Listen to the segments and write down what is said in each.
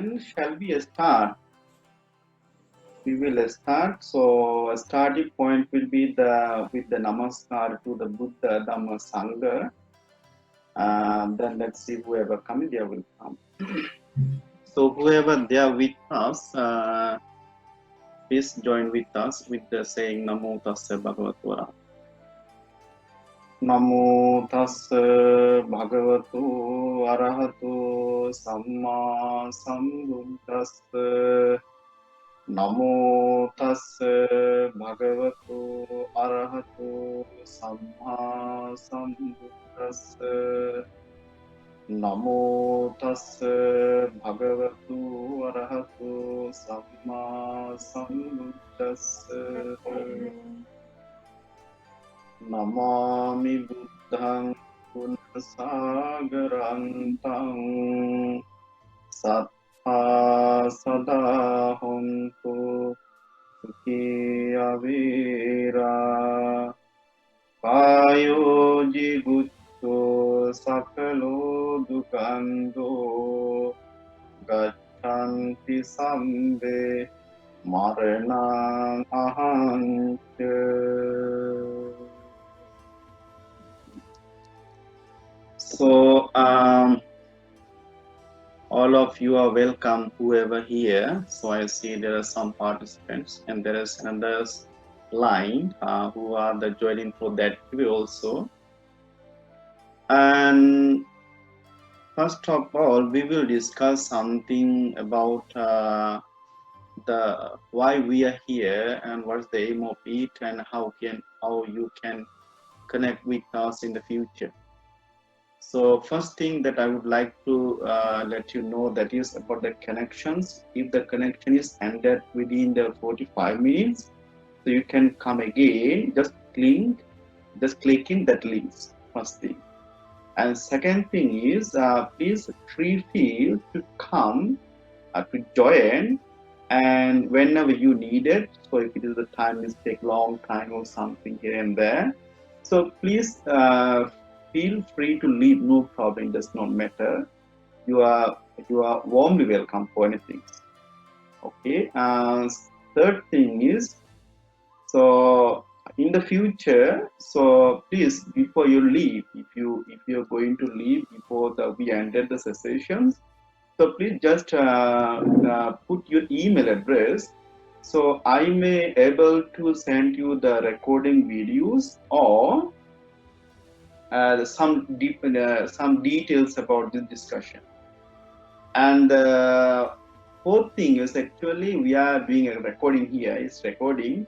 then shall we start? We will start. So a starting point will be with the namaskar to the Buddha, Dhamma, Sangha. Then let's see whoever coming there will come. So whoever there with us, please join with us with the saying Namo Tassa Bhagavato Arahato. Namo Tassa Bhagavato Arahato Samma Sambuddhassa. Namo Tassa Bhagavato Arahato Samma Sambuddhassa. Namo Tassa Bhagavato Arahato Samma Sambuddhassa. Namami Buddhang Punasagarantam Sattva Sadahontu Sukhi Avira Kayo Jigutto Sakalo Dukando Gachanti Sambe Maranang Ahancha. So, all of you are welcome, whoever here. So I see there are some participants, and there is another line who are the joining for that way also. And first of all, we will discuss something about the why we are here and what's the aim of it, and how you can connect with us in the future. So first thing that I would like to let you know, that is about the connections. If the connection is ended within the 45 minutes, so you can come again, just click in that links, first thing. And second thing is, please free feel to come to join, and whenever you need it. So if it is the time is take long time or something here and there, so please feel free to leave, no problem, it does not matter. You are warmly welcome for anything. Okay. Third thing is, so in the future, so please, before you leave, if you're going to leave before we ended the sessions, so please just put your email address, so I may able to send you the recording videos or some details about this discussion. And fourth thing is, actually we are doing a recording here. It's recording,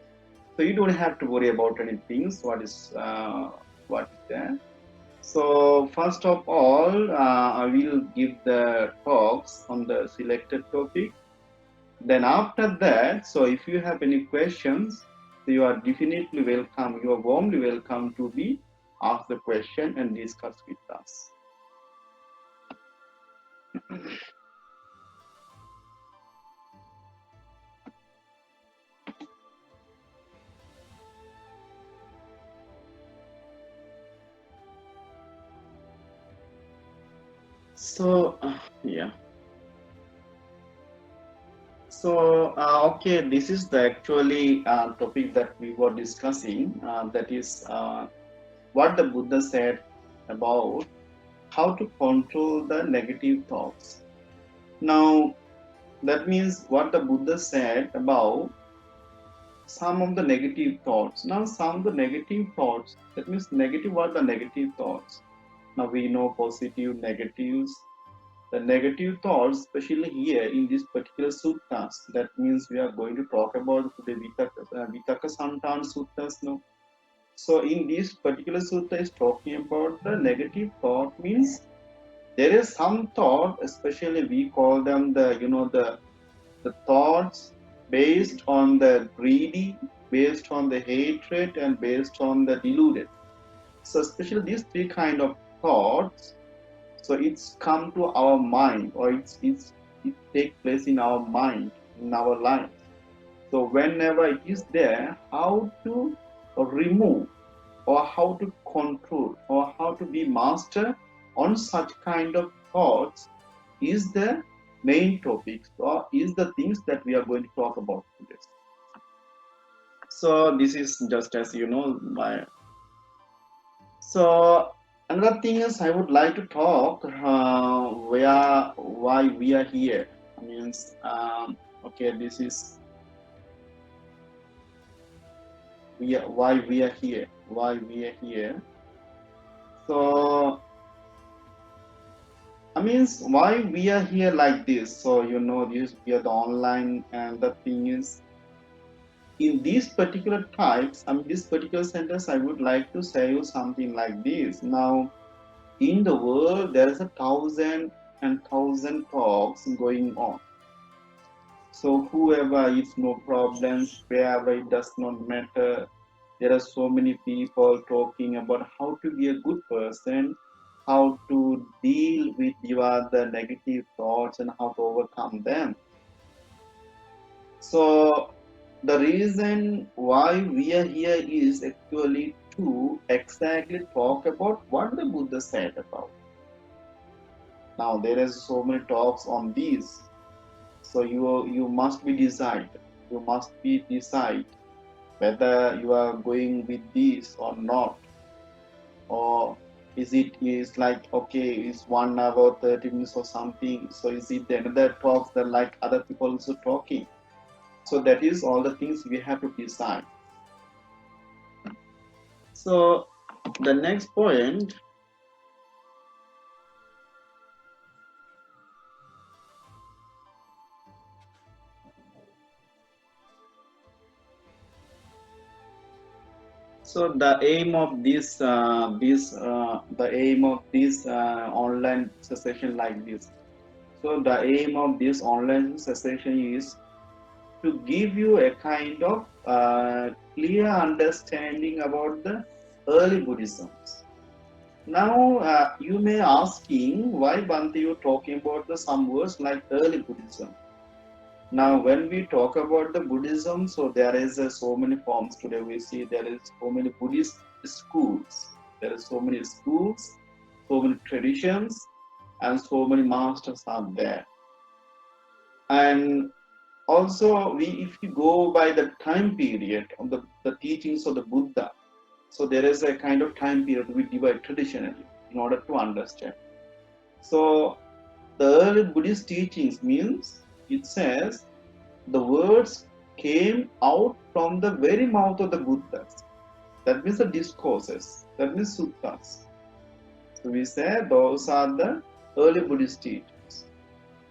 so you don't have to worry about anything. So what is there. So first of all, I will give the talks on the selected topic. Then after that, so if you have any questions, so you are definitely welcome. You are warmly welcome to be ask the question and discuss with us. So yeah. So okay, this is the actually topic that we were discussing. That is what the Buddha said about how to control the negative thoughts. Now, that means what the Buddha said about some of the negative thoughts. Now, some of the negative thoughts, that means negative, what are the negative thoughts? Now we know positive, negatives. The negative thoughts, especially here in this particular suttas, that means we are going to talk about the Vitakkasanthana Suttas now. So in this particular sutta is talking about the negative thought, means there is some thought, especially we call them the thoughts based on the greedy, based on the hatred, and based on the deluded. So especially these three kind of thoughts, so it's come to our mind, or it take place in our mind, in our life. So whenever it is there, how to remove, or how to control, or how to be master on such kind of thoughts is the main topics or is the things that we are going to talk about today. So this is just as you know my. So another thing is I would like to talk why we are here. Means okay, this is why we are here. Why we are here. So I means why we are here like this. So you know this we are the online and the thing is in these particular types. I mean this particular sentence I would like to say you something like this. Now in the world there is a thousand talks going on. So whoever is no problems, wherever it does not matter. There are so many people talking about how to be a good person, how to deal with your the negative thoughts and how to overcome them. So the reason why we are here is actually to exactly talk about what the Buddha said about. Now there is so many talks on these. So you must be decide. You must be decide whether you are going with this or not, or is it is like okay, it's 1 hour 30 minutes or something. So is it another talks that like other people also talking? So that is all the things we have to decide. So the next point. So the aim of this online session like this. So the aim of this online session is to give you a kind of clear understanding about the early Buddhisms. Now you may asking why Bhante you talking about the some words like early Buddhism. Now, when we talk about the Buddhism, so there is so many forms today. We see there is so many Buddhist schools. There are so many schools, so many traditions, and so many masters are there. And also, if you go by the time period of the teachings of the Buddha, so there is a kind of time period we divide traditionally in order to understand. So the early Buddhist teachings means it says the words came out from the very mouth of the Buddhas. That means the discourses. That means suttas. So we say those are the early Buddhist teachings.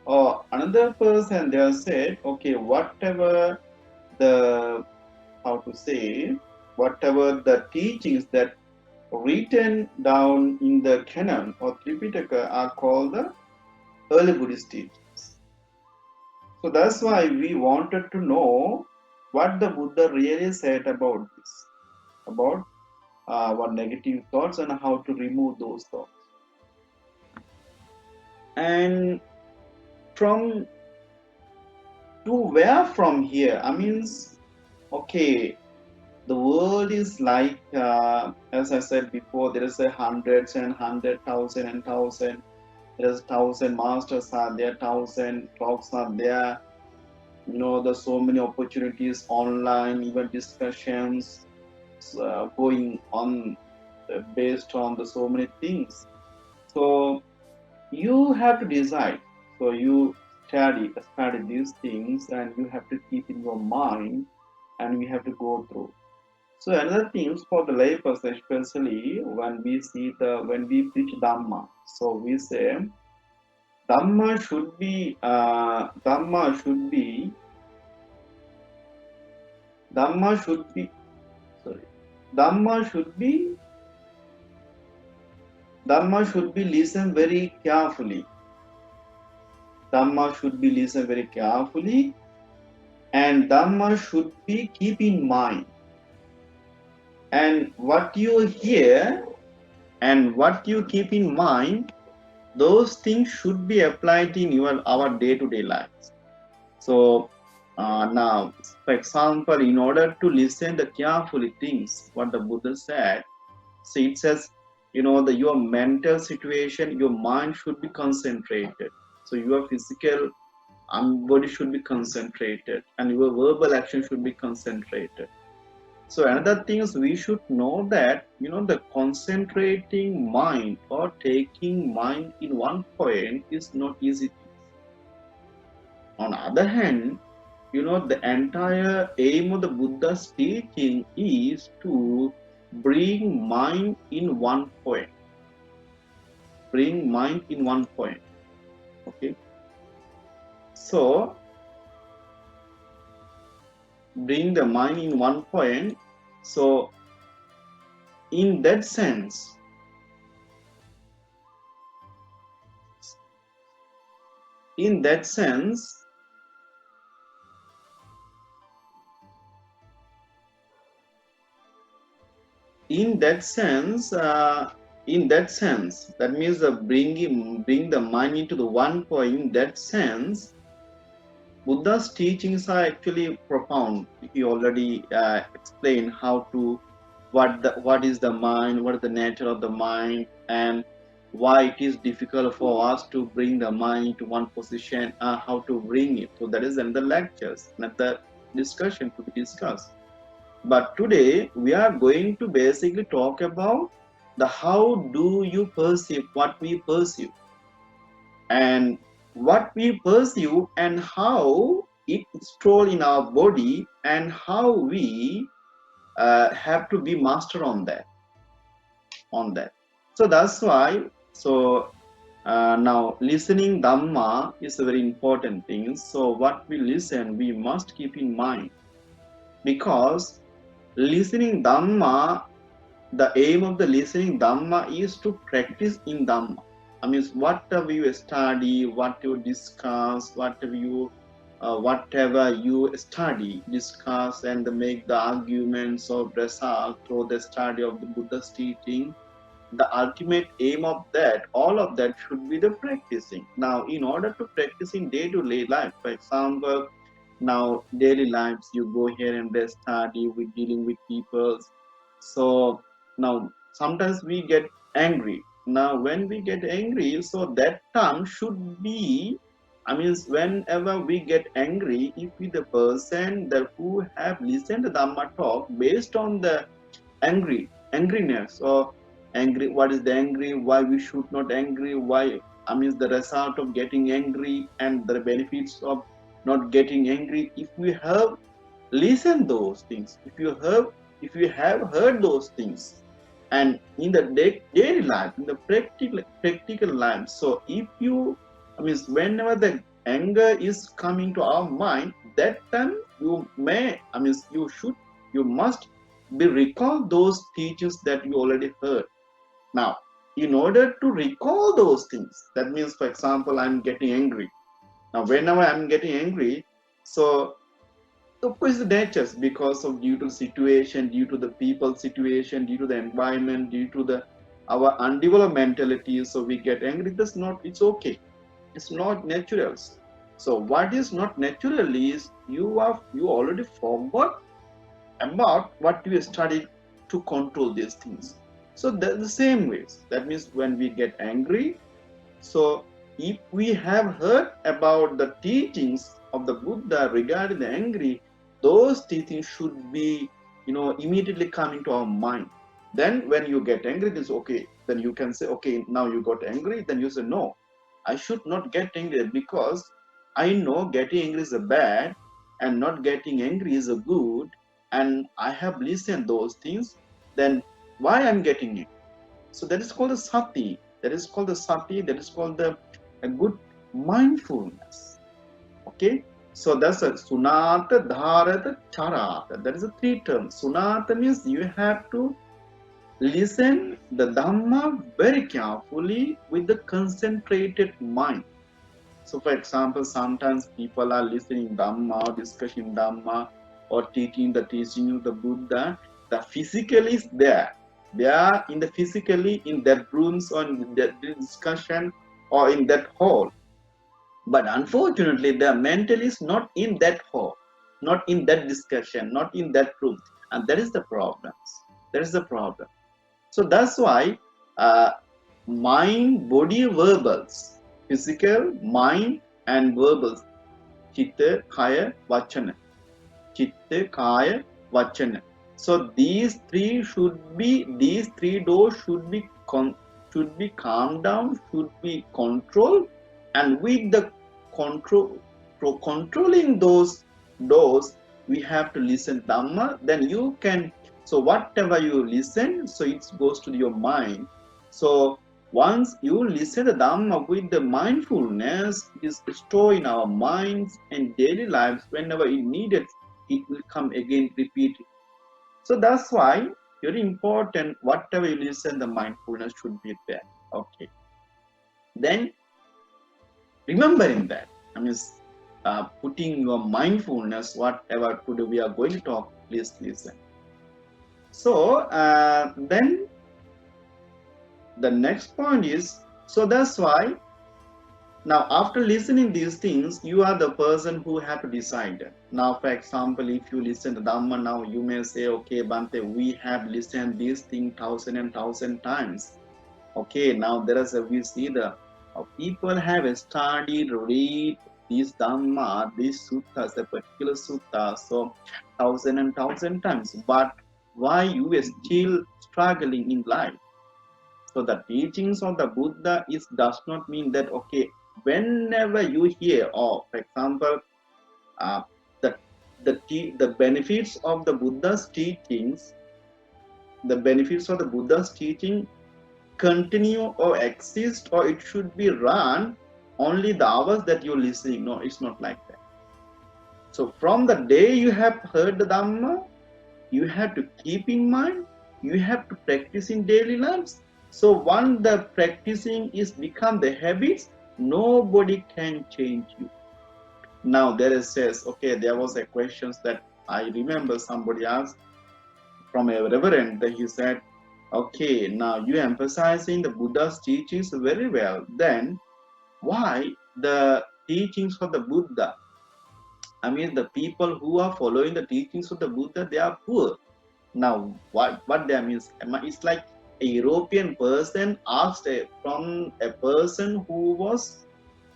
Or another person they have said, okay, whatever the how to say, whatever the teachings that written down in the canon or Tripitaka are called the early Buddhist teachings. So that's why we wanted to know what the Buddha really said about this, about what negative thoughts and how to remove those thoughts. And from to where from here? I mean, okay, the world is like, as I said before, there is a hundreds and 100,000 and thousand. There's 1,000 masters are there, 1,000 talks are there. You know, there's so many opportunities online, even discussions going on based on the so many things. So you have to decide. So you study these things, and you have to keep in your mind, and we have to go through. So another things for the layperson, especially when we preach Dhamma. So we say Dhamma should be Dhamma should be sorry Dhamma should be Dhamma should be listened very carefully. Dhamma should be listened very carefully, and Dhamma should be keep in mind. And what you hear and what you keep in mind, those things should be applied in our day-to-day lives. So now, for example, in order to listen the carefully things, what the Buddha said, so it says, your mental situation, your mind should be concentrated. So your physical body should be concentrated, and your verbal action should be concentrated. So another thing is we should know that the concentrating mind or taking mind in one point is not easy thing. On the other hand, the entire aim of the Buddha's teaching is to bring mind in one point. Bring mind in one point. Okay. So bring the mind in one point. So in that sense, in that sense, in that sense, that means bring the mind into the one point. In that sense, Buddha's teachings are actually profound. He already explained how to what is the mind, what is the nature of the mind, and why it is difficult for us to bring the mind to one position, how to bring it. So that is another lectures, another discussion to be discussed. But today we are going to basically talk about the how do you perceive what we perceive, and what we perceive and how it stroll in our body, and how we have to be master on that. So that's why. So now listening Dhamma is a very important thing. So what we listen, we must keep in mind, because listening Dhamma, the aim of the listening Dhamma is to practice in Dhamma. I mean, whatever you study, what you discuss, whatever you study, discuss, and make the arguments of result through the study of the Buddha's teaching, the ultimate aim of that, all of that should be the practicing. Now, in order to practice in day-to-day life, for example, now daily lives, you go here and there study with dealing with people. So now sometimes we get angry. Now when we get angry, so that time should be, I mean, whenever we get angry, if we the person that who have listened to Dhamma talk based on the angriness, or angry, what is the angry, why we should not angry, why, I mean, the result of getting angry and the benefits of not getting angry. If we have listened those things, if you have heard those things, and in the daily life, in the practical life, so if you, I mean, whenever the anger is coming to our mind, that time you may, I mean, you must be recall those teachings that you already heard. Now, in order to recall those things, that means, for example, I'm getting angry. Now, whenever I'm getting angry, so of course the natures, because of due to the situation, due to the people situation, due to the environment, due to the our undeveloped mentality, so we get angry. That's not. It's okay. It's not natural. So what is not natural is you already forgot about what you studied to control these things. So that's the same ways. That means when we get angry, so if we have heard about the teachings of the Buddha regarding the angry, those teachings should be, immediately coming to our mind. Then when you get angry, this okay. Then you can say, okay, now you got angry. Then you say, no, I should not get angry, because I know getting angry is a bad and not getting angry is a good, and I have listened those things. Then why I'm getting angry? So that is called the sati. That is called the sati. That is called a good mindfulness. Okay. So that's a sunata, dharata, charata. That is a three terms. Sunata means you have to listen the Dhamma very carefully with the concentrated mind. So, for example, sometimes people are listening Dhamma or discussing Dhamma or teaching the teaching of the Buddha. The physical is there. They are in the physically in that rooms or in that discussion or in that hall. But unfortunately, the mental is not in that hall, not in that discussion, not in that room. And that is the problem. That is the problem. So that's why mind, body, verbals, physical, mind, and verbals. Chitta, Kaya, Vachana. Chitta, Kaya, Vachana. So these three doors should be calmed down, should be controlled, and with the controlling those doors, we have to listen Dhamma. Then you can, so whatever you listen, so it goes to your mind. So once you listen the Dhamma with the mindfulness, it is stored in our minds and daily lives. Whenever it needed, it will come again, repeat. So that's why very important. Whatever you listen, the mindfulness should be there. Okay. Then remembering that, I mean, putting your mindfulness, whatever today we are going to talk, please listen. So then the next point is, so that's why now after listening these things, you are the person who have to decide. Now, for example, if you listen to Dhamma now, you may say, okay, Bante, we have listened this thing thousand and thousand times. Okay, now there is we see the people have studied, read this Dhamma, these suttas, a particular sutta, so thousand and thousand times. But why you are still struggling in life? So the teachings of the Buddha does not mean that okay, whenever you hear, or for example, uh, the the benefits of the Buddha's teachings, the benefits of the Buddha's teaching continue or exist, or it should be run only the hours that you're listening. No, it's not like that. So from the day you have heard the Dhamma, you have to keep in mind, you have to practice in daily lives. So once the practicing is become the habits, nobody can change you. Now there is says, okay, there was a question that I remember somebody asked from a reverend that he said, okay, now you emphasizing the Buddha's teachings very well. Then why the teachings of the Buddha? I mean, the people who are following the teachings of the Buddha, they are poor. Now, what that means? It's like a European person asked from a person who was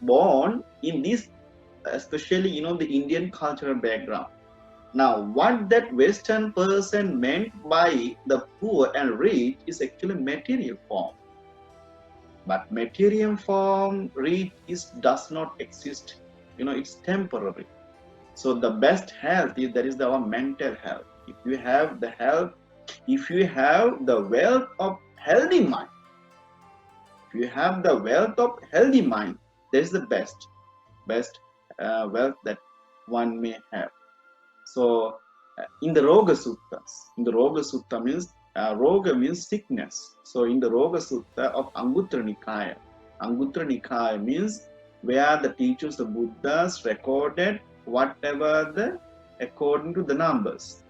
born in this, especially the Indian cultural background. Now, what that Western person meant by the poor and rich is actually material form. But material form, rich does not exist. It's temporary. So the best health is our mental health. If you have the health, if you have the wealth of healthy mind, if you have the wealth of healthy mind, that is the best wealth that one may have. So in the Roga Sutta means Roga means sickness. So in the Roga Sutta of Anguttara Nikaya means where the teachers of Buddhas recorded whatever according to the numbers.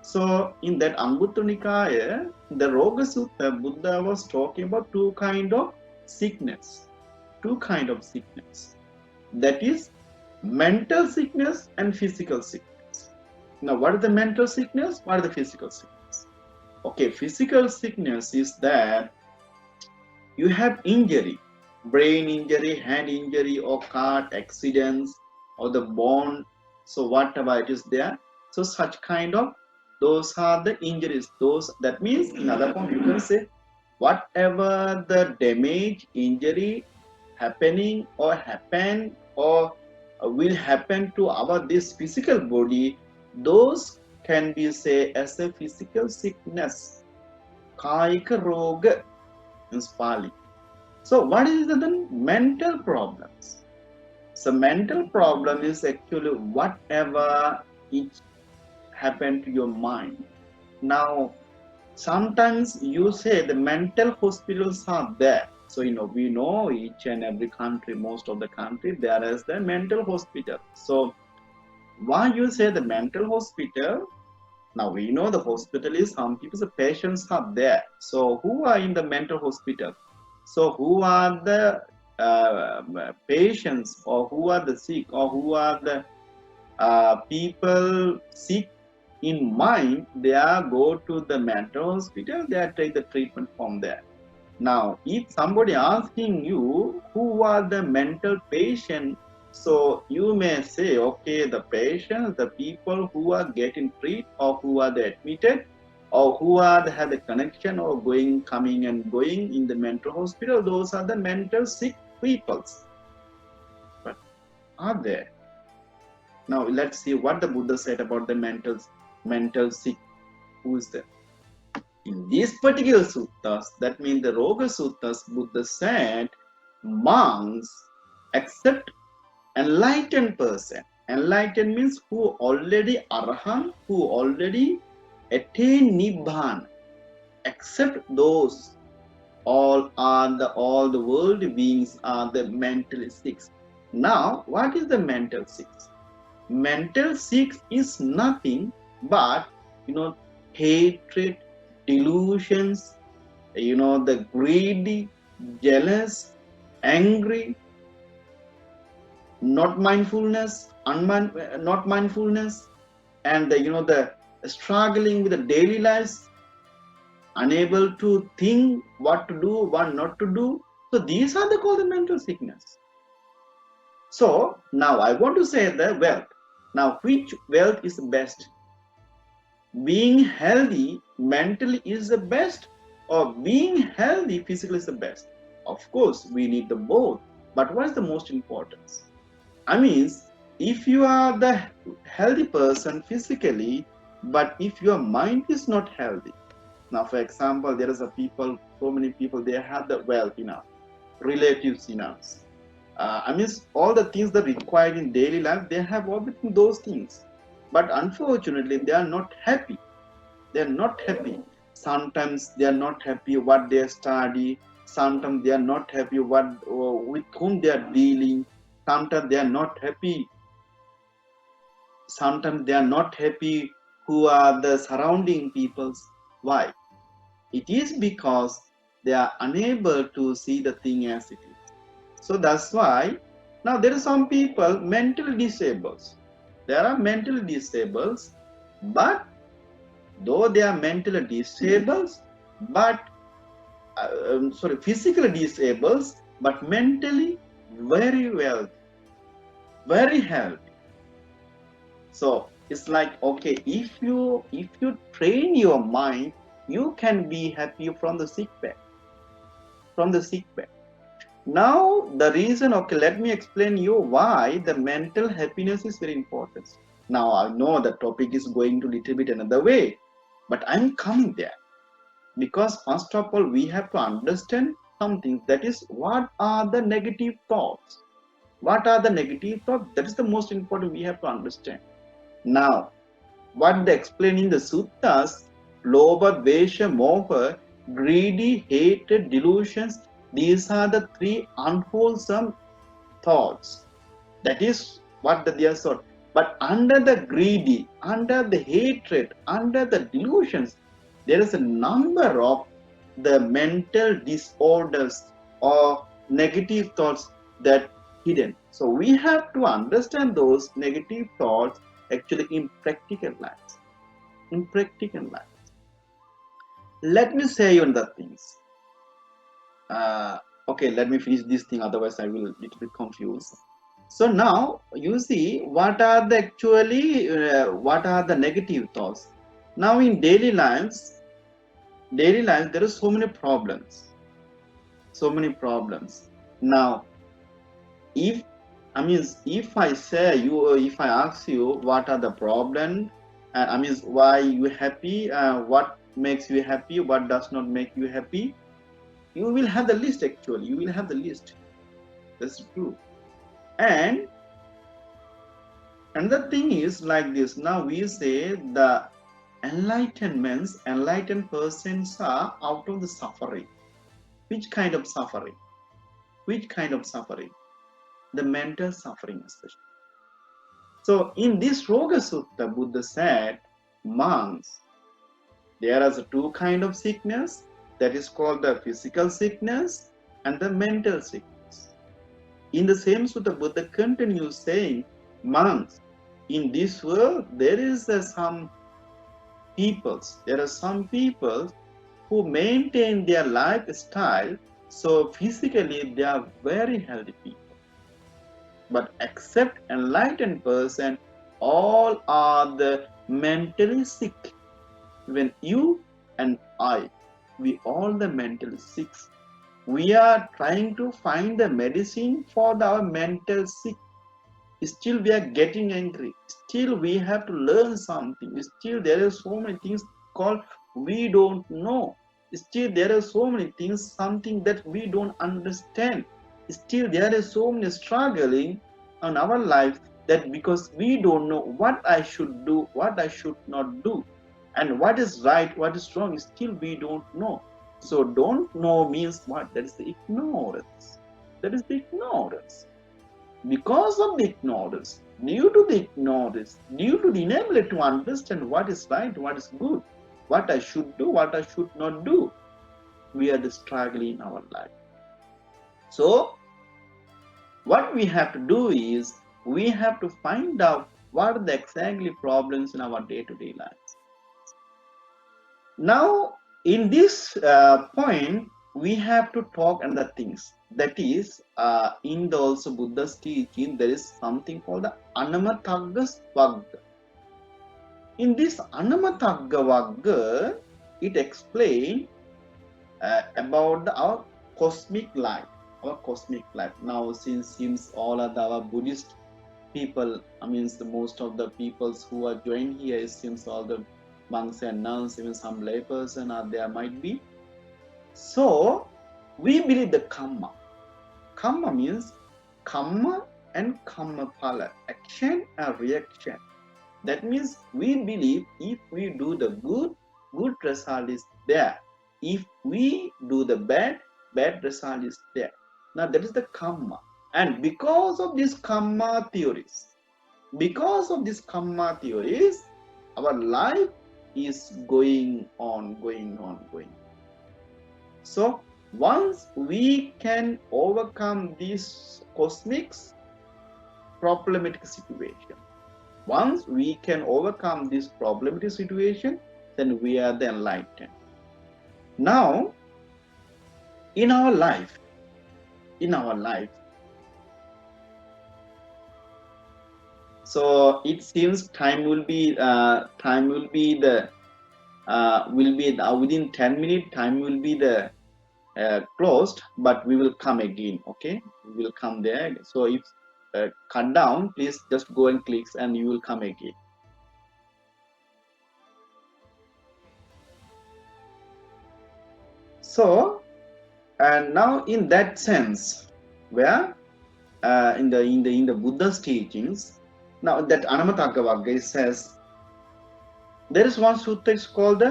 So in that Anguttara Nikaya, the Roga Sutta, Buddha was talking about two kind of sickness. That is mental sickness and physical sickness. Now, what is the mental sickness? What is the physical sickness? Okay, physical sickness is that you have injury, brain injury, hand injury, or car accidents, or the bone. So whatever it is there. So such kind of, those are the injuries. That means in other form you can say whatever the damage, injury happening or happen or will happen to this physical body, those can be say as a physical sickness. Kayika roga means Pali. So what is the then mental problems? So mental problem is actually whatever it happened to your mind. Now sometimes you say the mental hospitals are there. So we know each and every country, most of the country, there is the mental hospital. So why you say the mental hospital? Now we know the hospital is some people, the patients are there. So who are in the mental hospital? So who are the patients, or who are the sick, or who are the people sick in mind? They are go to the mental hospital. They are take the treatment from there. Now, if somebody asking you who are the mental patient So you may say, okay, the patients, the people who are getting treated or who are the admitted or who are have the connection or going, coming and going in the mental hospital, those are the mental sick peoples. But are there? Now let's see what the Buddha said about the mental sick. Who is there? In these particular suttas, that means the Roga Suttas, Buddha said, monks accept enlightened person. Enlightened means who already arahant, who already attain nibbana. Except those, all the world beings are the mental sick. Now, what is the mental sick? Mental sick is nothing but hatred, delusions, the greedy, jealous, angry, not mindfulness, not mindfulness, and the struggling with the daily lives, unable to think what to do, what not to do. So these are the called the mental sickness. So now I want to say the wealth. Now, which wealth is best? Being healthy mentally is the best, or being healthy physically is the best? Of course, we need the both. But what is the most important? I mean, if you are the healthy person physically, but if your mind is not healthy. Now, for example, there is a people, so many people, they have the wealth enough, relatives enough. I mean, all the things that are required in daily life, they have everything, those things. But unfortunately, they are not happy. They are not happy. Sometimes they are not happy what they study. Sometimes they are not happy with whom they are dealing. Sometimes they are not happy. Sometimes they are not happy who are the surrounding peoples. Why? It is because they are unable to see the thing as it is. So that's why now there are some people mentally disabled. There are mentally disabled, but though they are mentally disabled, but physically disabled, but mentally very well, very healthy. So it's like, okay, if you train your mind, you can be happy from the sick bed. From the sick bed. Now the reason, okay, let me explain you why the mental happiness is very important. Now I know the topic is going to little bit another way, but I'm coming there. Because first of all, we have to understand something, that is, what are the negative thoughts? What are the negative thoughts? That is the most important we have to understand. Now, what they explain in the suttas, lobha, dvesha, moha, greedy, hatred, delusions, these are the three unwholesome thoughts. That is what they are sort. But under the greedy, under the hatred, under the delusions, there is a number of the mental disorders or negative thoughts that hidden. So we have to understand those negative thoughts actually in practical life. In practical life. Let me say you the things. Okay, let me finish this thing, otherwise I will little bit confused. So now you see what are the actually what are the negative thoughts. Now in daily lives there are so many problems, so many problems. Now if if I say you, if I ask you what are the problem, why you happy, what makes you happy, what does not make you happy, you will have the list. Actually you will have the list. That's true. And another thing is like this. Now we say the enlightened persons are out of the suffering. Which kind of suffering? Which kind of suffering? The mental suffering especially. So in this Roga Sutta, Buddha said, monks, there are two kind of sickness, that is called the physical sickness and the mental sickness. In the same sutta, Buddha continues saying, monks, in this world there is some people who maintain their lifestyle, so physically they are very healthy people. but except enlightened person, all are the mentally sick. When you and I, we all the mentally sick. We are trying to find the medicine for our mental sick. Still we are getting angry. Still we have to learn something. Still there are so many things called we don't know. Still there are so many things, something that we don't understand. Still there is so many struggling on our life, that because we don't know what I should do, what I should not do, and what is right, what is wrong, still we don't know. So don't know means what? That is the ignorance. That is the ignorance. Because of the ignorance, due to the ignorance, due to the inability to understand what is right, what is good, what I should do, what I should not do, we are struggling in our life. So what we have to do is, we have to find out what are the exactly problems in our day-to-day lives. Now in this point, we have to talk another things. That is, in the also Buddha's teaching, there is something called the Anamatagga Vagga. In this Anamatagga Vagga, it explains about our cosmic life. Our cosmic life. Now, since seems all of our Buddhist people, I mean, the most of the peoples who are joined here, it seems all the monks and nuns, even some layperson are there might be. So we believe the karma. Karma means karma and karma phala, action and reaction. That means we believe if we do the good, good result is there. If we do the bad, bad result is there. Now that is the karma. And because of these karma theories, our life is going on. So once we can overcome this cosmic problematic situation, once we can overcome this problematic situation, then we are the enlightened. Now, in our life, so it seems time will be within 10 minutes. Time will be the closed, but we will come again. Okay, we will come there. So if cut down, please just go and click, and you will come again. So, and now in that sense, where in the Buddha's teachings, now that Anamatagga Vagga says, there is one sutta. It's called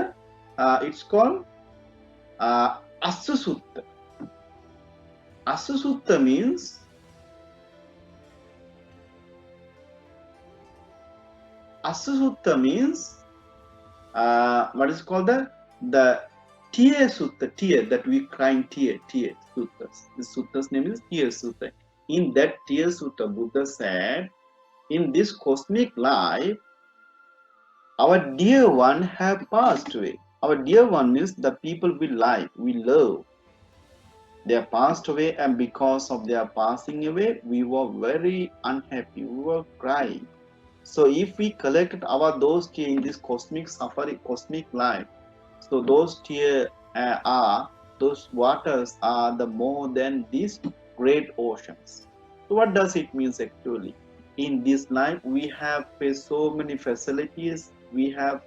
Assa Sutta. Assa Sutta means what is called the tear sutta, tear that we crying tear suttas. The sutta's name is tear sutta. In that tear sutta, Buddha said, in this cosmic life, our dear one have passed away. Our dear one means the people we like, we love. They are passed away, and because of their passing away, we were very unhappy. We were crying. So if we collected those tears in this cosmic suffering, cosmic life, so those tears those waters are the more than these great oceans. So what does it mean actually? In this life, we have faced so many facilities, we have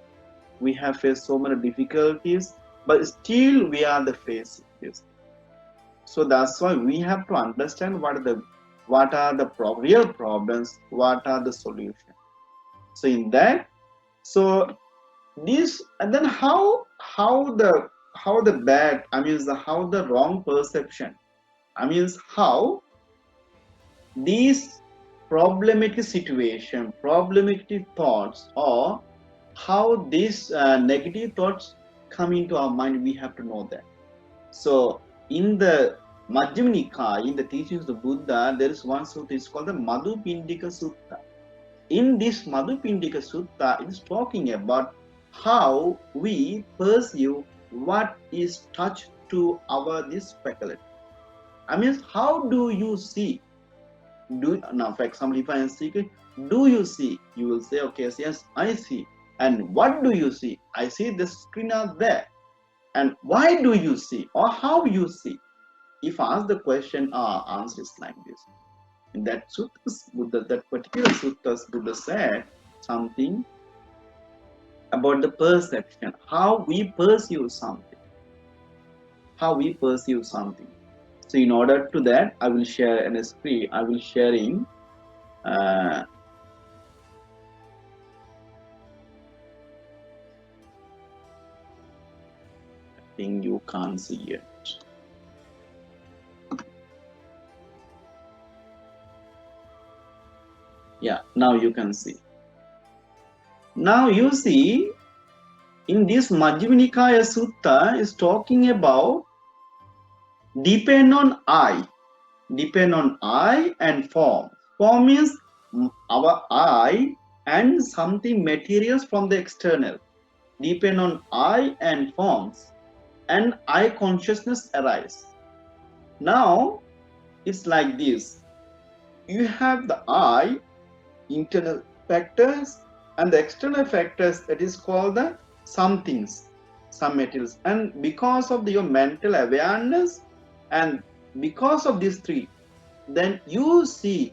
faced so many difficulties, but still we are the facing this. So that's why we have to understand what are the real problems, what are the solutions. So in that, so this, and then how the bad, I mean how the wrong perception, I mean how these problematic situation, problematic thoughts, or how these negative thoughts come into our mind, we have to know that. So in the Majjhima Nikaya, in the teachings of the Buddha, there is one sutta, it's called the Madhupindika Sutta. In this Madhupindika Sutta, it is talking about how we perceive what is touched to our this faculty. I mean, how do you see? Now, for example, if I am seeking, do you see? You will say, okay, yes, I see. And what do you see? I see the screen out there. And why do you see? Or how you see? If asked the question, our answer is like this. In that suttas, Buddha, that particular suttas, Buddha said something about the perception, how we perceive something, how we perceive something. So, in order to that, I will share an screen. I will sharing. I think you can't see it. Yeah, now you can see. Now you see, in this Majjhima Nikaya Sutta is talking about depend on I and form. Form means our I and something materials from the external. Depend on I and forms, and I consciousness arise. Now it's like this. You have the I, internal factors, and the external factors, that is called the some things, some materials. And because of your mental awareness, and because of these three, then you see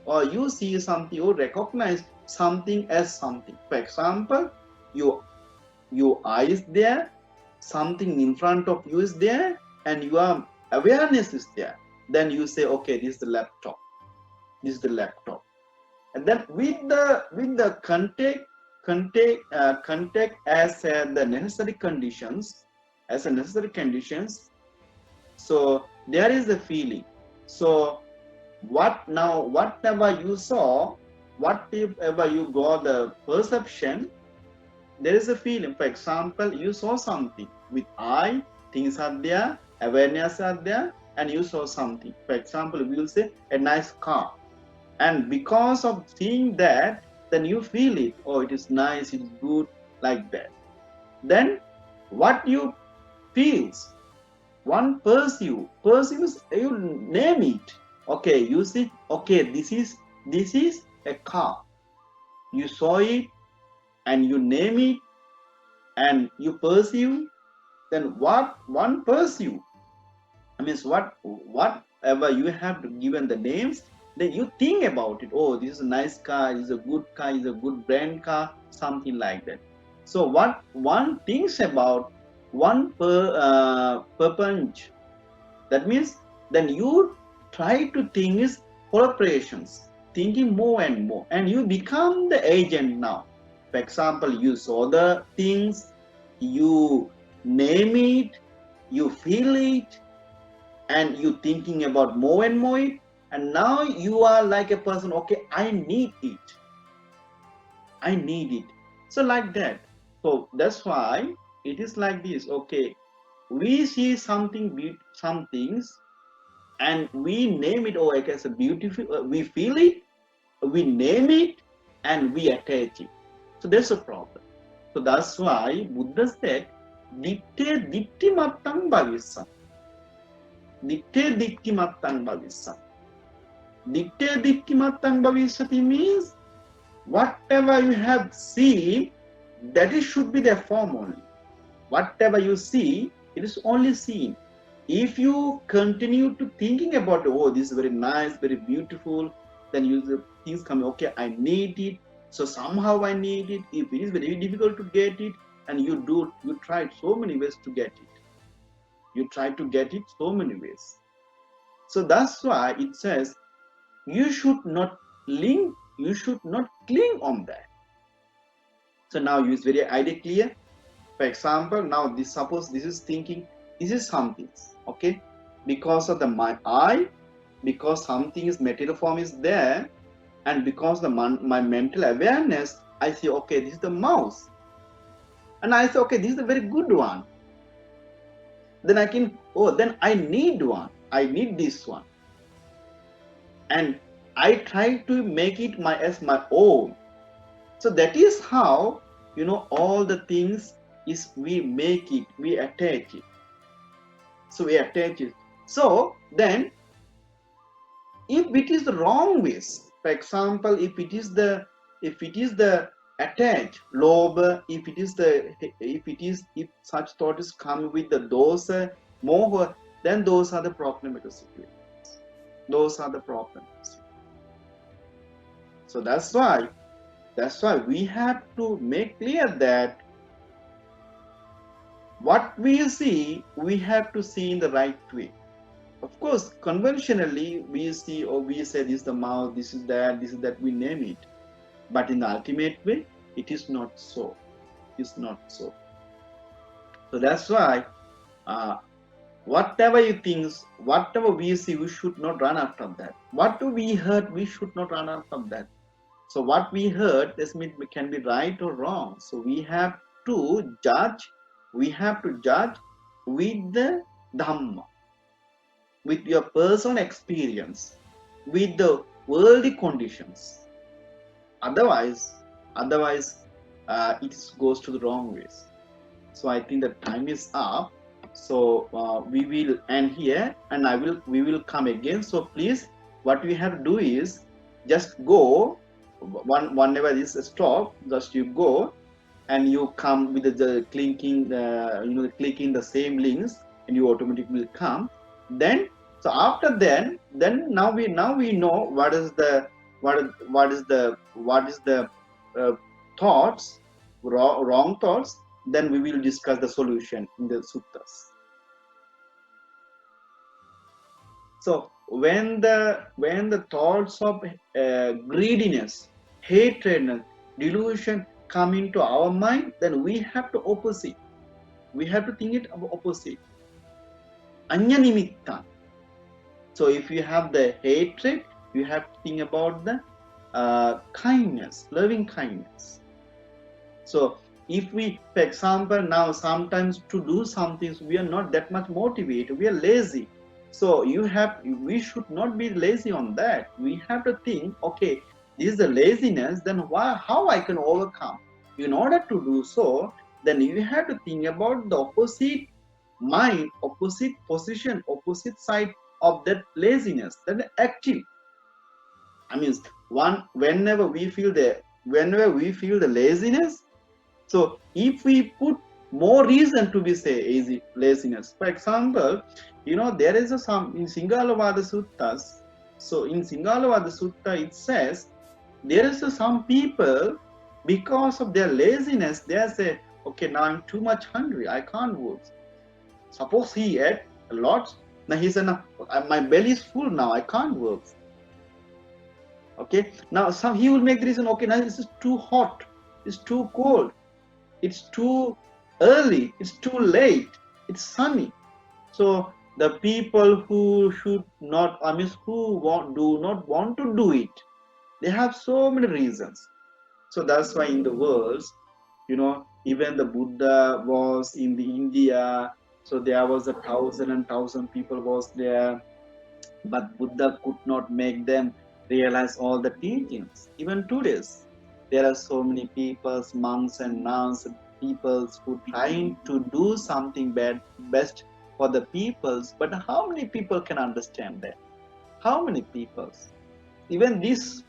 something, you recognize something as something. For example, your eye is there, something in front of you is there, and your awareness is there. Then you say, okay, this is the laptop. This is the laptop. And then with the contact as the necessary conditions, so there is a feeling. So whatever you saw, whatever you got the perception, there is a feeling. For example, you saw something with eye, things are there, awareness are there, and you saw something. For example, we will say a nice car. And because of seeing that, then you feel it. Oh, it is nice, it is good, like that. Then what you feels, one perceives, you name it. Okay, you see, okay, this is a car. You saw it and you name it and you perceive. Then what one perceive? I mean, whatever you have given the names, then you think about it. Oh, this is a nice car, this is a good car, this is a good brand car, something like that. So what one thinks about, one perpunch, that means then you try to think is corporations, thinking more and more, and you become the agent now. For example, you saw the things, you name it, you feel it, and you thinking about more and more it, and now you are like a person, okay, I need it. So like that. So that's why it is like this. Okay, we see something, some things, and we name it, or as a beautiful, we feel it, we name it, and we attach it. So there's a problem. So that's why Buddha said, ditte dittimattang bhavissam. Ditte dittimattang bhavissam. Ditte dittimattang bhavissati means whatever you have seen, that it should be their form only. Whatever you see, it is only seen. If you continue to thinking about, oh, this is very nice, very beautiful, then things come, okay, I need it, so somehow I need it. If it is very difficult to get it, and you tried so many ways to get it. You try to get it so many ways. So that's why it says, you should not cling on that. So now use very idea clear. For example, now suppose this is thinking, this is something, okay? Because of my eye, because something is material form is there, and because my mental awareness, I say, okay, this is the mouse. And I say, okay, this is a very good one. Then then I need one. I need this one. And I try to make it as my own. So that is how, all the things is we make it, we attach it. So we attach it. So then, if it is the wrong ways, For example, if it is the attached lobe, if such thought is come with the dosa, moha, then those are the problematic situations. Those are the problems. So that's why we have to make clear that what we see, we have to see in the right way. Of course, conventionally, we see or we say this is the mouth, this is that, we name it. But in the ultimate way, it is not so. It's not so. So that's why, uh, whatever you think, whatever we see, we should not run after that. What we heard, we should not run after that. So what we heard, this means we can be right or wrong. So we have to judge. We have to judge with the Dhamma, with your personal experience, with the worldly conditions. Otherwise, it goes to the wrong ways. So I think the time is up. So we will end here, and we will come again. So please, what we have to do is just go whenever this stop. Just you go and you come with the clicking, clicking the same links, and you automatically come. Then, so after then now we know what is the thoughts, wrong thoughts. Then we will discuss the solution in the suttas. So when the thoughts of greediness, hatred, delusion come into our mind, then we have to opposite. We have to think it opposite. Anya nimitta. So if you have the hatred, you have to think about the kindness, loving kindness. So if we, for example, now sometimes to do some things, we are not that much motivated, we are lazy. So we should not be lazy on that. We have to think, okay, this is the laziness, then how I can overcome? In order to do so, then you have to think about the opposite mind, opposite position, opposite side of that laziness, that active. I mean, whenever we feel the laziness, so if we put more reason to be say easy laziness. For example, there is some in Singalavada Suttas. So in Singalavada Sutta it says there is some people, because of their laziness, they say, okay, now I'm too much hungry, I can't work. Suppose he ate a lot, now he said, my belly is full now, I can't work. Okay, now he will make the reason, okay, now this is too hot, it's too cold, it's too early, it's too late, it's sunny. So the people who do not want to do it, they have so many reasons. So that's why in the world, even the Buddha was in the India, so there was 1,000 people was there, but Buddha could not make them realize all the teachings. Even today, there are so many people, monks and nuns, people who trying to do something best for the peoples, but how many people can understand that? How many people? Even this,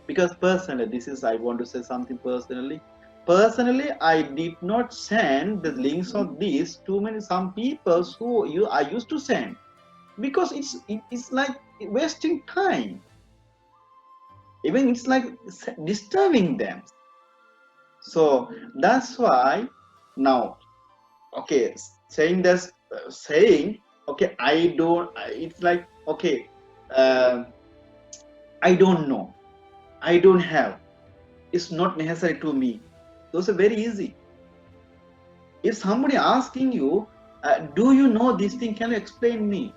because personally, I want to say something personally. Personally, I did not send the links of these to some people who I used to send, because it's like wasting time. Even it's like disturbing them. So that's why now, okay, saying okay, it's like, okay, I don't know, I don't have, it's not necessary to me. Those are very easy. If somebody asking you, do you know this thing, can you explain me?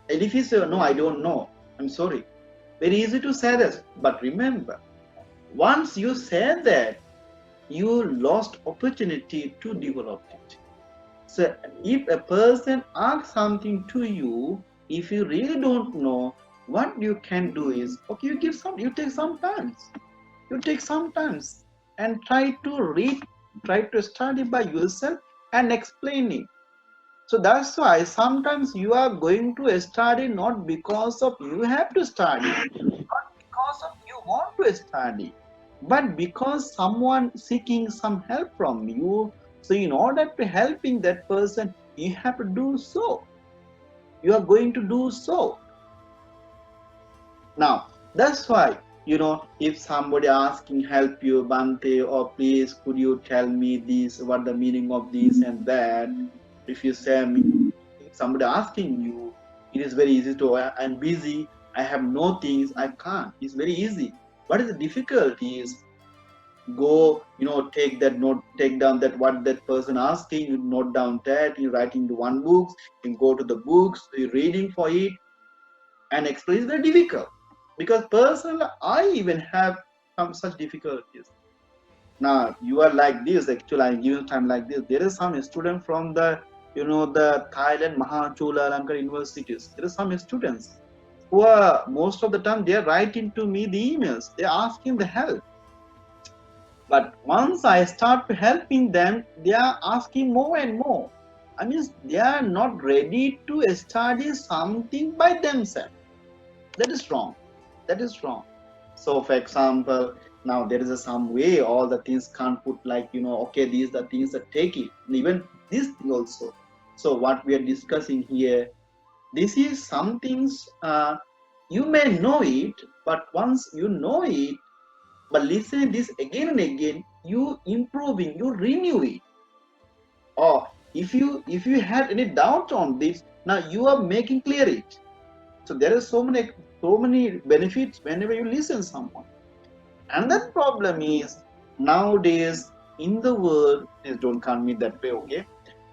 And if you say, no, I don't know, I'm sorry. Very easy to say this, but remember, once you say that, you lost opportunity to develop it. So if a person asks something to you, if you really don't know, what you can do is, okay, you take some time and try to read, try to study by yourself and explain it. So that's why sometimes you are going to study not because of you have to study, not to study. But because someone seeking some help from you, so in order to helping that person, you have to do so. You are going to do so. Now, that's why, if somebody asking help you, Bante, or please could you tell me this, what the meaning of this and that, if you say me, if somebody asking you, it is very easy to, I'm busy, I have no things, I can't. It's very easy. What is the difficulty is go, take that note, take down that what that person asking, you note down that, you write into one book, you go to the books, you reading for it, and explain is very difficult. Because personally, I even have some such difficulties. Now you are like this. Actually, I'm giving time like this. There is some student from the Thailand Srilanka universities. There are some students who are most of the time they are writing to me the emails. They are asking the help. But once I start helping them, they are asking more and more. I mean, they are not ready to study something by themselves. That is wrong. That is wrong. So, for example, now there is some way all the things can't put like, okay, these are the things that take it. And even this thing also. So, what we are discussing here, this is some things you may know it, but once you know it, but listen this again and again, you improving, you renew it. Or if you had any doubt on this, now you are making clear it. So there are so many benefits whenever you listen someone. Another problem is nowadays in the world, please don't call me that way, okay?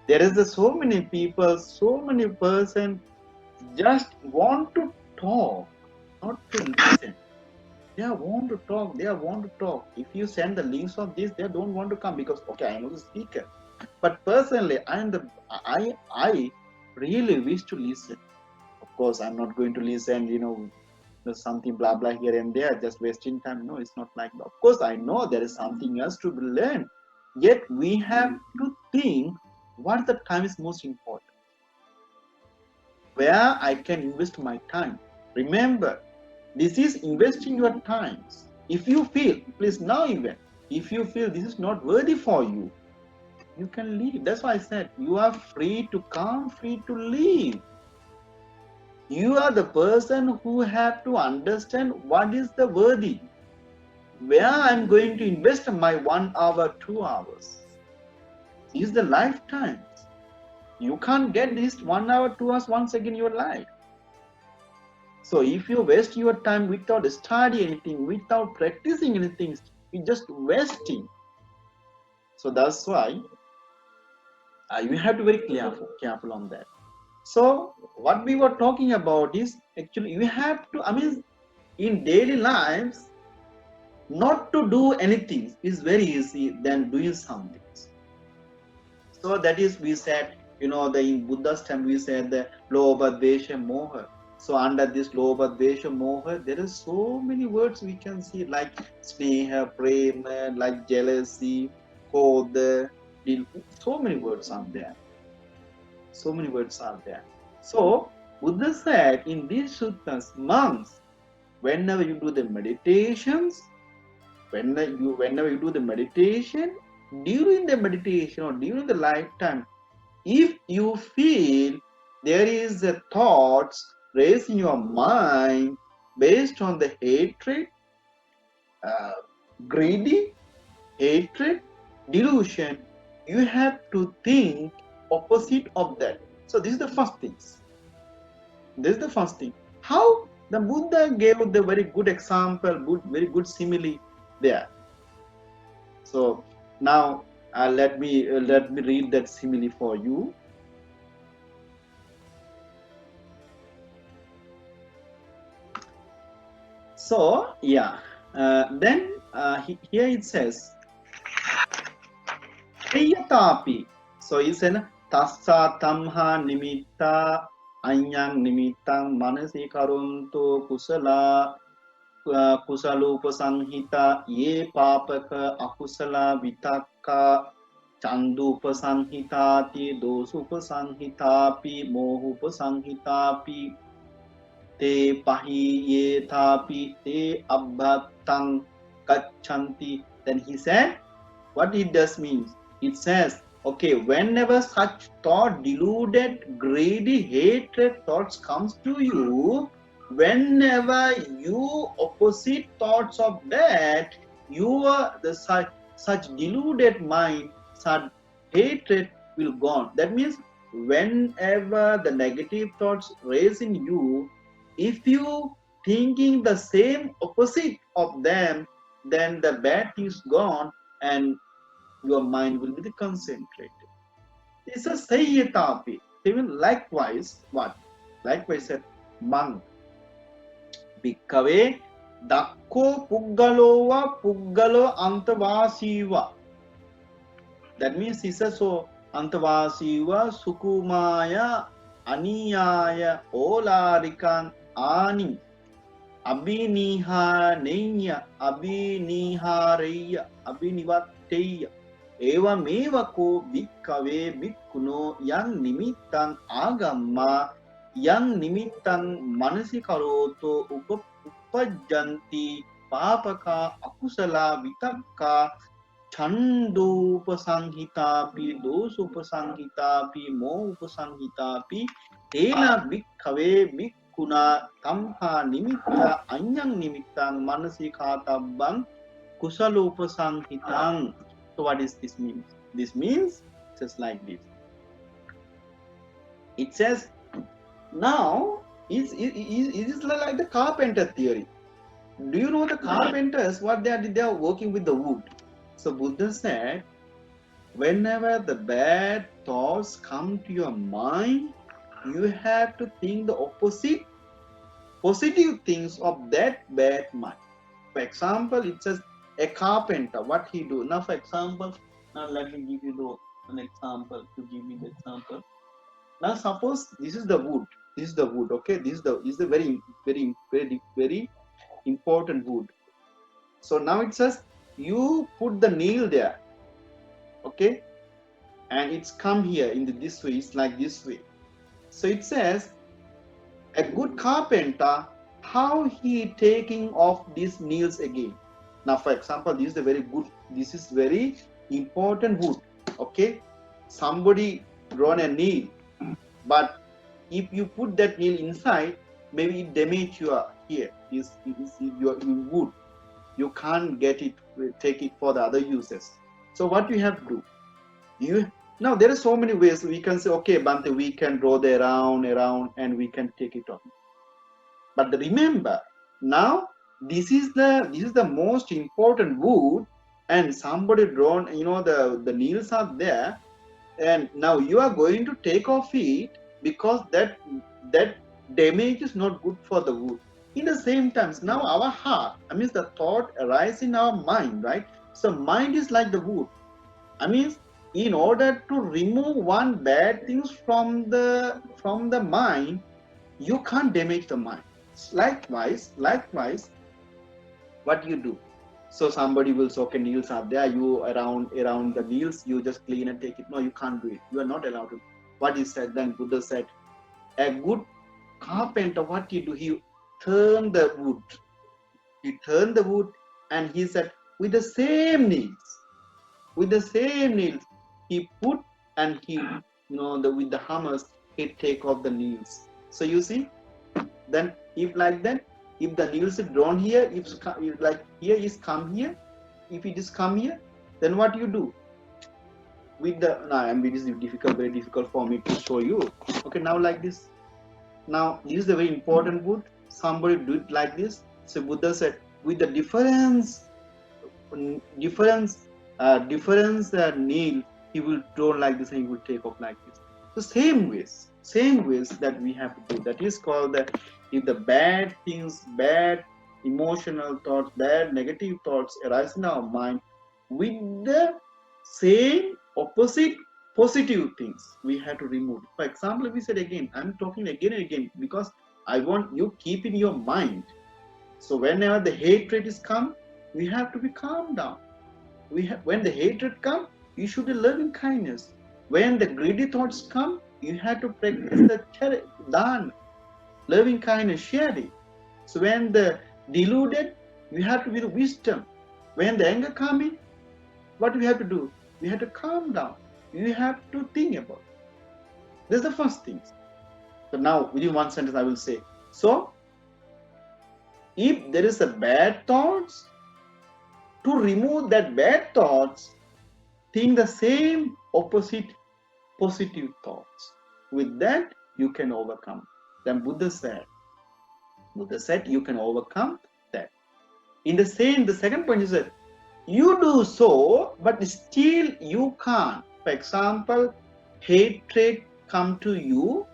There is so many people, so many person just want to talk, not to listen. They want to talk. They want to talk. If you send the links of this, they don't want to come because okay, I know the speaker. But personally, I really wish to listen. Of course, I'm not going to listen. There's something blah blah here and there, just wasting time. No, it's not like that. Of course, I know there is something else to be learned. Yet we have to think what the time is most important. Where I can invest my time. Remember, this is investing your times. If you feel, please now even, if you feel this is not worthy for you, you can leave. That's why I said you are free to come, free to leave. You are the person who have to understand what is the worthy. Where I'm going to invest my 1 hour, 2 hours. Is the lifetime. You can't get this 1 hour, 2 hours once again in your life. So if you waste your time without studying anything, without practicing anything, you're just wasting. So that's why you have to be very careful on that. So what we were talking about is actually you have to, in daily lives, not to do anything is very easy than doing something. So that is we said, in Buddha's time we said the Lobha, Dvesha, Moha. So under this Lobha, Dvesha, Moha, there are so many words we can see like Sneha, Prema, like jealousy, Koda, so many words are there. So many words are there. So Buddha said in these suttas, monks, whenever you do the meditations, whenever you do the meditation, during the meditation or during the lifetime, if you feel there is a thoughts raised in your mind based on the hatred, greedy, hatred, delusion, you have to think opposite of that. So this is the first thing. This is the first thing. How the Buddha gave the very good example, very good simile there. So now let me read that simile for you. So yeah, then here it says, Priyatapi. So it's an tassa tamha nimitta anyang nimittang manasi karunto kusala kusalupasanhita ye papaka akusala vitakka chandupasanhitati dosupasanhitapi mohupasanhitapi te pahi ye thapi te tang gachanti. Then he said, what it does means, it says, okay, whenever such thought, deluded, greedy, hatred thoughts comes to you, whenever you opposite thoughts of that, your the such deluded mind, such hatred will gone. That means whenever the negative thoughts raise in you, if you thinking the same opposite of them, then the bad things gone and your mind will be concentrated. It's a sayyatapi. Even likewise, what? Likewise said, monk. Bhikkave dakko puggalova puggalo antavasiva. That means he says so antavasiva sukumaya aniyaya olarikan ani abhinihaneya abhinihareya abhinivatteya evameva ko bhikkave bhikkhuno yang nimittang agamma yang nimittang manasi karoto upajjanti papaka akusala vitakka chandopasanghitapi dosupasanghitapi mohupasanghitapi tena bhikkave bhikkhuna tamha nimitta anyang nimittang manasi khatabbang kusalopasanghitang. So what does this mean? This means just like this. It says now it is like the carpenter theory. Do you know the carpenters what they are working with the wood? So Buddha said, whenever the bad thoughts come to your mind, you have to think the opposite, positive things of that bad mind. For example, it says a carpenter, what he do? Now, for example, now let me give you an example to give me the example. Now, suppose this is the wood. This is the wood. Okay, this is the very important wood. So now it says you put the nail there. Okay, and it's come here in this way. It's like this way. So it says a good carpenter, how he taking off these nails again. Now, for example, this is very important wood. Okay, somebody drawn a nail, but if you put that nail inside, maybe it damage your here. Is your wood. You can't take it for the other uses. So what you have to do? Now there are so many ways we can say, okay, Bante, we can draw the around, and we can take it off. But remember, now this is the most important wood, and somebody drawn, the nails are there, and now you are going to take off it because that damage is not good for the wood. In the same time, now our heart, the thought arises in our mind, right? So mind is like the wood. In order to remove one bad things from the mind, you can't damage the mind. Likewise, what you do? So somebody will say, okay, nails are there, you around the nails, you just clean and take it. No, you can't do it. You are not allowed to. What he said then, Buddha said, a good carpenter, what he do? He turned the wood. And he said, with the same nails, he put and he, with the hammers, he take off the nails. So you see, then if like that, if the nails is drawn here, if like here is come here, if it is come here, then what you do? With the it is very difficult for me to show you. Okay, now like this. Now this is the very important wood. Somebody do it like this. So Buddha said, with the difference nail, he will draw like this and he will take off like this. So same ways that we have to do. That is called if the bad things, bad emotional thoughts, bad negative thoughts arise in our mind, with the same opposite positive things, we have to remove it. For example, we said again, I'm talking again and again because I want you keep in your mind. So whenever the hatred is come, we have to be calm down. When the hatred comes, you should be loving kindness. When the greedy thoughts come, you have to practice the dana, loving kindness, sharing. So when the deluded You have to be the wisdom. When the anger comes in, what do we have to do? We have to calm down. You have to think about it. This is the first thing. So now, within one sentence, I will say. So, if there is a bad thoughts, to remove that bad thoughts, think the same opposite positive thoughts. With that, you can overcome. Then Buddha said, you can overcome that. In the second point is that you do so, but still you can't. For example, hatred come to you.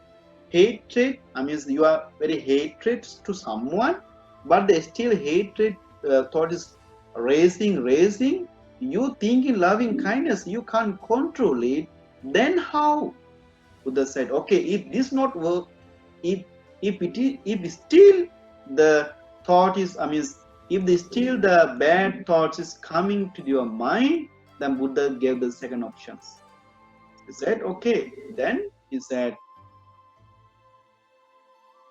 Hatred, I mean, you are very hatred to someone, but the still hatred thought is raising. You think in loving kindness, you can't control it. Then how? Buddha said, okay, if this not work, if if still the thought is, I mean, if the still the bad thoughts is coming to your mind, then Buddha gave the second options. He said, okay, then he said,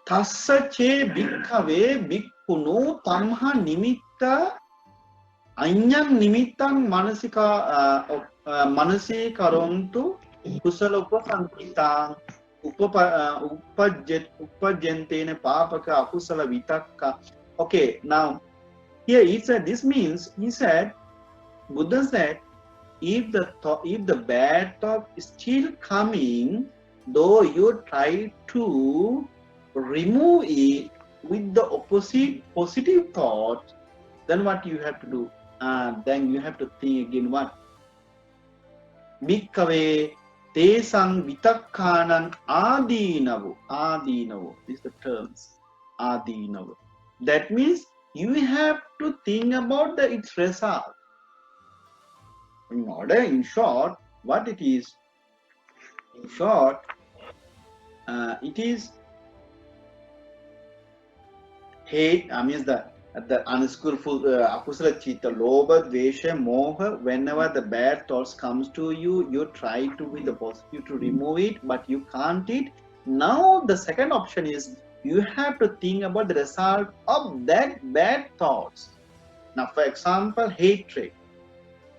Tassa che bhikkhave bhikkhuno tamha nimitta anyam nimitang manasi karontu kusala upasankitang upajjentene papaka akusala vitakka. Okay, now here he said, this means, he said, Buddha said, if the bad thought is still coming, though you try to remove it with the opposite positive thought, then what you have to do? Then you have to think again what? Bhikkave tesang vitakkanan adinavu. Adinavu is the terms. Adinavu. That means you have to think about its result. In short, what it is? In short, it is hate, I mean the unskillful akusala chitta, lobha, dvesha, moha. Whenever the bad thoughts comes to you, you try to with the positive to remove it, but you can't it. Now the second option is you have to think about the result of that bad thoughts. Now, for example, hatred.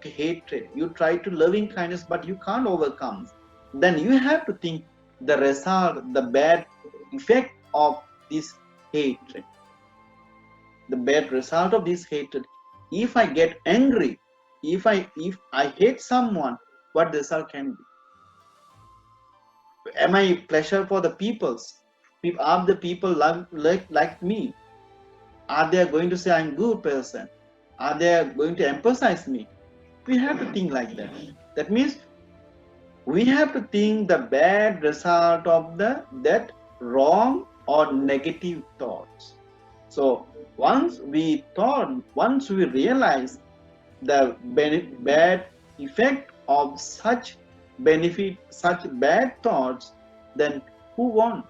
You try to loving kindness, but you can't overcome. Then you have to think the result, the bad effect of this hatred. The bad result of this hatred. If I get angry, if I hate someone, what the result can be? Am I pleasure for the peoples? Are the people like me? Are they going to say I'm good person? Are they going to emphasize me? We have to think like that. That means we have to think the bad result of that wrong or negative thoughts. So once we realize the bad effect of such bad thoughts, then who want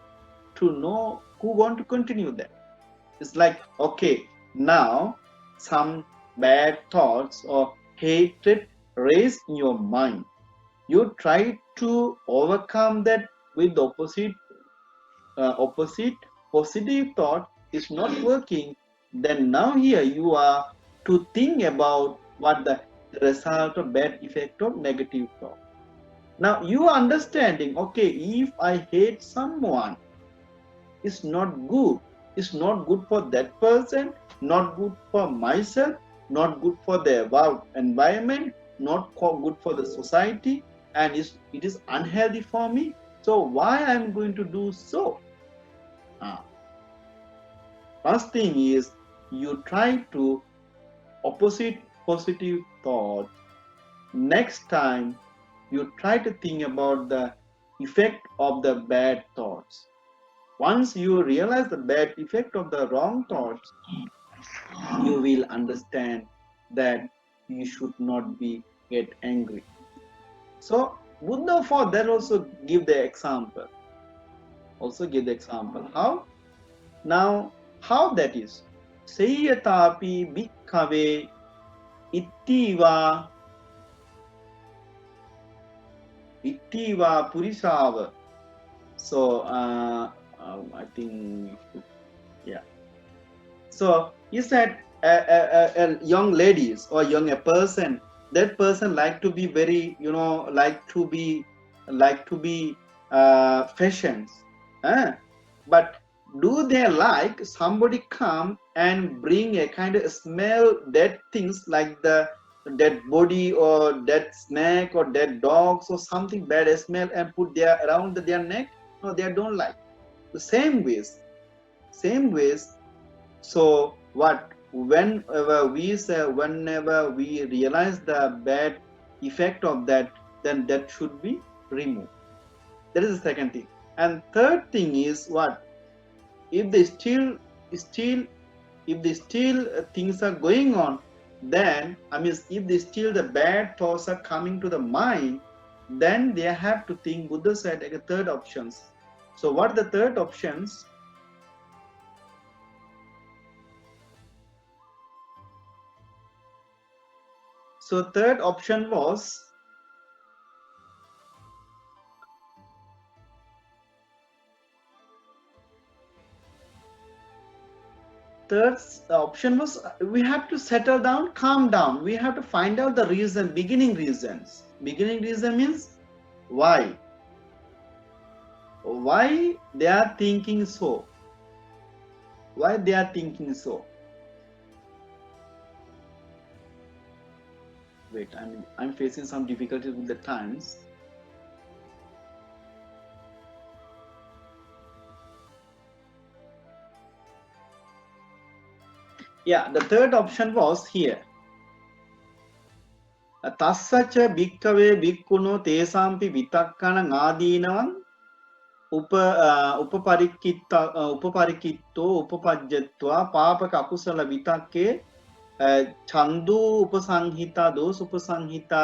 to continue that? It's like, okay, now some bad thoughts or hatred raised in your mind. You try to overcome that with the opposite positive thought is not working. Then now here you are to think about what the result of bad effect of negative thought. Now you are understanding, okay, if I hate someone, it's not good. It's not good for that person, not good for myself, not good for the environment, not good for the society, and it is unhealthy for me. So why I am going to do so? First thing is you try to opposite positive thought. Next time you try to think about the effect of the bad thoughts. Once you realize the bad effect of the wrong thoughts, you will understand that you should not get angry. So Buddha for that also give the example. How? Now, how that is? Seyatapi bhikkave ittiva purisava. So I think, yeah. So he said, a young ladies or young a person, that person like to be very, like to be fashions, eh? But do they like somebody come and bring a kind of smell dead things like the dead body or dead snake or dead dogs or something bad smell and put there around their neck? No, they don't like. The same ways. So what? Whenever we realize the bad effect of that, then that should be removed. That is the second thing. And third thing is what? If they still if the still things are going on, then I mean, if the still the bad thoughts are coming to the mind, then they have to think. Buddha said like a third options. So what the third options? So third option was, third option was we have to settle down, calm down. We have to find out the reason, beginning reasons. Beginning reason means why. Why they are thinking so? Why they are thinking so? Wait, I'm facing some difficulties with the times. Yeah, the third option was here. Tassacha bhikkave bhikkhuno tesampi vitakkana ngadinavan උපපරික්කිත්තෝ උපපජ්ජත්වා පාපක අකුසල විතක්කේ චන්දු උපසංහිතා දෝස උපසංහිතා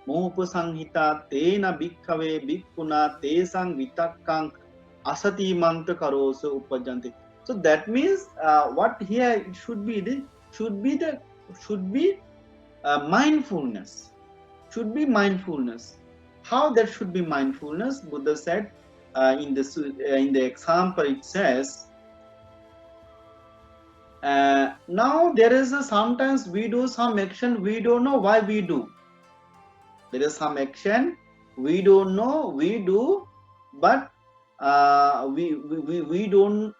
මෝහ උපසංහිතා තේන භික්ඛවේ භික්ඛුනා තේසං විතක්කං අසතිමන්ත කරෝස උපජ්ජන්ති. So that means what here should be mindfulness. Should be mindfulness. How that should be mindfulness? Buddha said, in the example it says, now there is sometimes we do some action, we don't know why we do. There is some action we don't know we do, but we don't.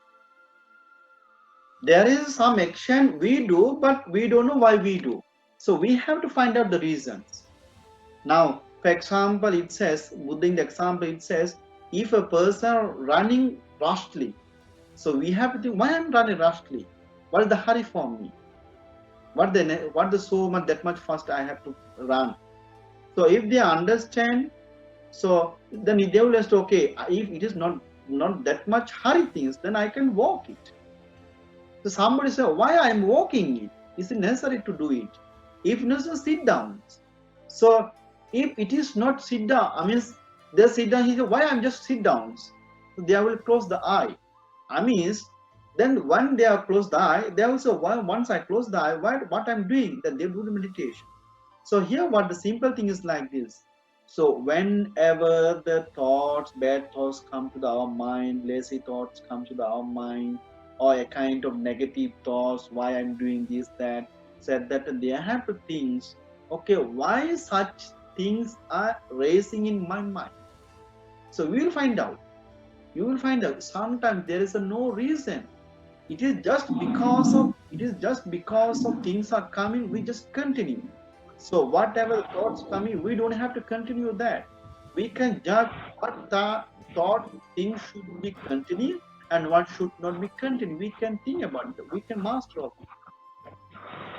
There is some action we do, but we don't know why we do. So we have to find out the reasons. Now, for example, it says, Buddha in the example it says, if a person running rashly, so we have to think, why I'm running rashly? What is the hurry for me? What the so much that much fast I have to run? So if they understand, so then they will just, okay, if it is not that much hurry things, then I can walk it. So somebody say, why I'm walking it? Is it necessary to do it? If necessary, sit down. So if it is not sit down, I mean, they sit down, he said, why I'm just sit down? So they will close the eye. I mean, then when they are closed the eye, they also, once I close the eye, what I'm doing, then they do the meditation. So here what the simple thing is like this. So whenever the thoughts, bad thoughts come to our mind, lazy thoughts come to our mind, or a kind of negative thoughts, why I'm doing this, that, said that, they have to think, okay, why such things are raising in my mind? So we will find out. You will find out sometimes there is no reason. It is just because of things are coming, we just continue. So whatever thoughts coming, we don't have to continue that. We can judge what the thought things should be continued and what should not be continued. We can think about it. We can master of it.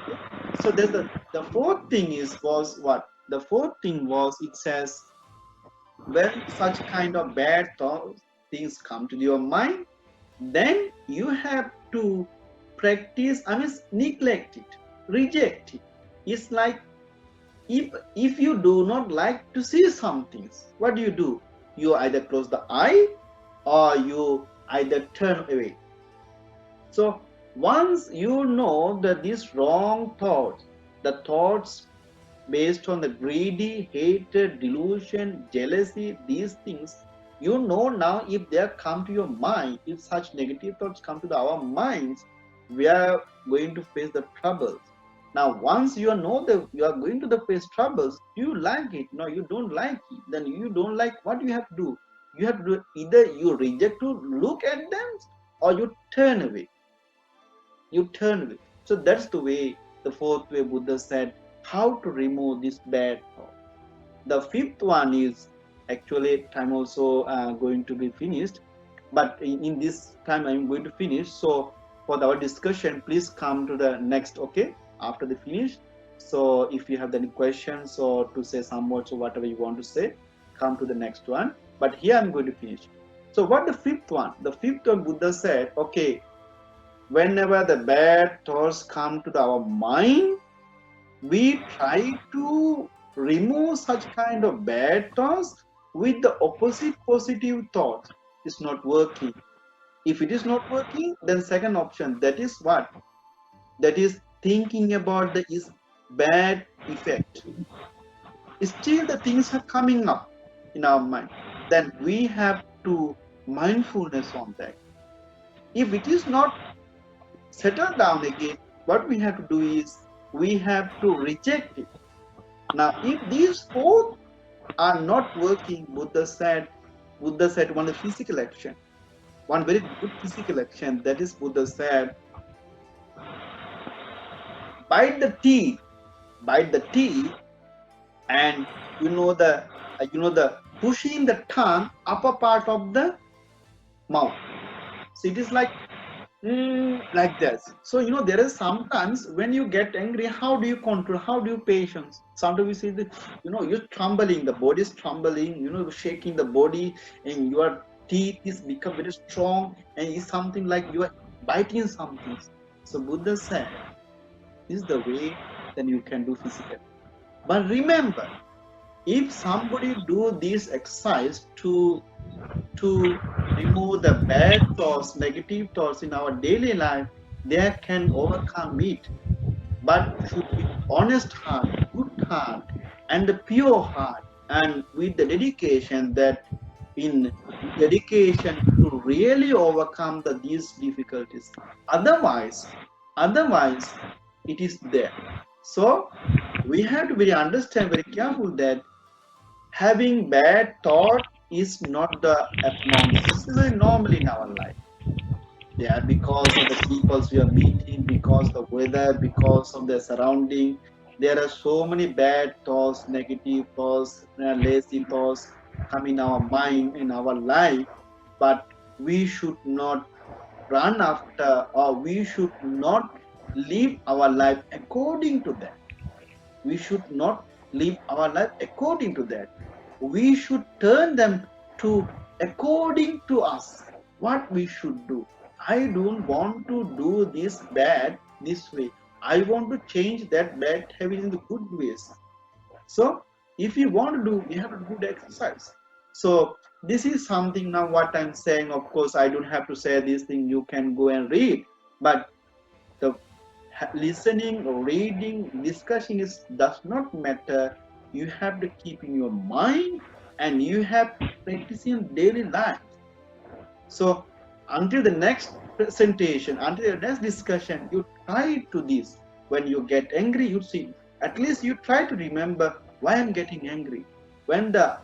Okay? So there's the fourth thing was what? The fourth thing was, it says, when such kind of bad thoughts things come to your mind, then you have to practice, I mean, neglect it, reject it. It's like, if you do not like to see some things, what do? You either close the eye or you either turn away. So once you know that these wrong thoughts, the thoughts based on the greedy, hatred, delusion, jealousy, these things, you know now if they come to your mind, if such negative thoughts come to our minds, we are going to face the troubles. Now, once you know that you are going to the face troubles, you like it. No, you don't like it. Then you don't like what you have to do. You have to do either you reject to look at them or you turn away. You turn away. So that's the way, the fourth way Buddha said how to remove this bad thought. The fifth one is actually time also going to be finished, but in this time I'm going to finish. So for our discussion, please come to the next, okay, after the finish. So if you have any questions or to say some words or whatever you want to say, come to the next one. But here I'm going to finish. So what the fifth one? The fifth one Buddha said, okay, whenever the bad thoughts come to our mind, we try to remove such kind of bad thoughts with the opposite positive thoughts. It's not working. If it is not working, then second option, that is what? That is thinking about the is bad effect. Still the things are coming up in our mind. Then we have to mindfulness on that. If it is not settled down again, what we have to do is we have to reject it. Now, if these four are not working, Buddha said one physical action, one very good physical action, that is Buddha said, bite the teeth, bite the teeth, and the pushing the tongue upper part of the mouth. So it is like this. So there is sometimes when you get angry, how do you control? How do you patience? Sometimes we see that you're trembling, the body is trembling, shaking the body, and your teeth is become very strong, and it's something like you are biting something. So Buddha said, this is the way then you can do physical. But remember, if somebody do this exercise to remove the bad thoughts, negative thoughts in our daily life, they can overcome it. But should with honest heart, good heart, and the pure heart, and with the dedication that in dedication to really overcome these difficulties. Otherwise, it is there. So we have to very understand very careful that having bad thought is not the abnormal. This is very normal in our life. Yeah, because of the people we are meeting, because the weather, because of the surrounding, there are so many bad thoughts, negative thoughts, lazy thoughts come in our mind, in our life. But we should not run after, or we should not live our life according to that. We should not live our life according to that. We should turn them to according to us, what we should do. I don't want to do this bad this way. I want to change that bad habit in the good ways. So if you want to do, we have a good exercise. So this is something now what I'm saying. Of course, I don't have to say this thing. You can go and read, but the listening, reading, discussing is does not matter. You have to keep in your mind, and you have to practice in daily life. So until the next presentation, until the next discussion, you try to this. When you get angry, you see, at least you try to remember why I'm getting angry. When the